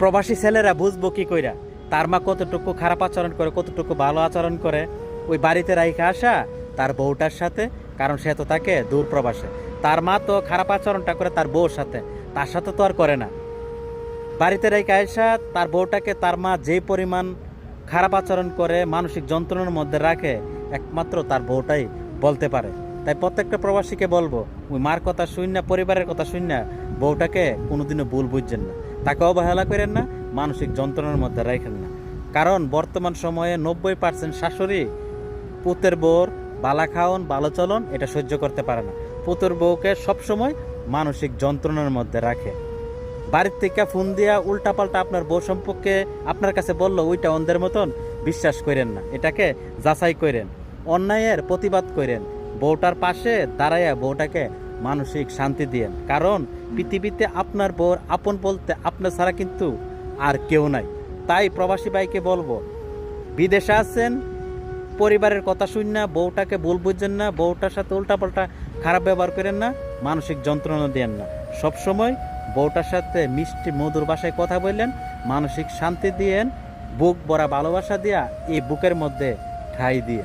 প্রবাসী ছেলেরা বুঝবো কি কইরা তার মা কতটুকু খারাপ আচরণ করে, কতটুকু ভালো আচরণ করে ওই বাড়িতে রাইখা আসা তার বউটার সাথে। কারণ সে তো তাকে দূর প্রবাসে, তার মা তো খারাপ আচরণটা করে তার বউর সাথে, তার সাথে তো আর করে না। বাড়িতে রেখে আসা তার বউটাকে তার মা যেই পরিমাণ খারাপ আচরণ করে, মানসিক যন্ত্রণার মধ্যে রাখে, একমাত্র তার বউটাই বলতে পারে। তাই প্রত্যেকটা প্রবাসীকে বলবো, ওই মার কথা শুন না, পরিবারের কথা শুন না, বউটাকে কোনোদিনও ভুল বুঝছেন না, তাকে অবহেলা করেন না, মানসিক যন্ত্রণার মধ্যে রাখেন না। কারণ বর্তমান সময়ে 90% শাশুড়ি পুতের বউর বালা খাওন ভালো চলন এটা সহ্য করতে পারে না, পুতের বউকে সবসময় মানসিক যন্ত্রণার মধ্যে রাখে। বাড়ির থেকে ফোন দিয়া উল্টাপাল্টা আপনার বউ সম্পর্কে আপনার কাছে বললো, ওইটা অন্ধের মতন বিশ্বাস করেন না, এটাকে যাচাই করেন, অন্যায়ের প্রতিবাদ করেন, বউটার পাশে দাঁড়াইয়া বউটাকে মানসিক শান্তি দিয়েন। কারণ পৃথিবীতে আপনার বউর আপন বলতে আপনার ছাড়া কিন্তু আর কেউ নাই। তাই প্রবাসী ভাইকে বলবো, বিদেশে আছেন, পরিবারের কথা শুন না, বউটাকে ভুল বুঝছেন না, বউটার সাথে উল্টাপাল্টা খারাপ ব্যবহার করেন না, মানসিক যন্ত্রণা দেন না। সবসময় বউটার সাথে মিষ্টি মধুর ভাষায় কথা বললেন, মানসিক শান্তি দিয়েন, বুক ভরা ভালোবাসা দিয়া এই বুকের মধ্যে ঠাঁই দিয়ে।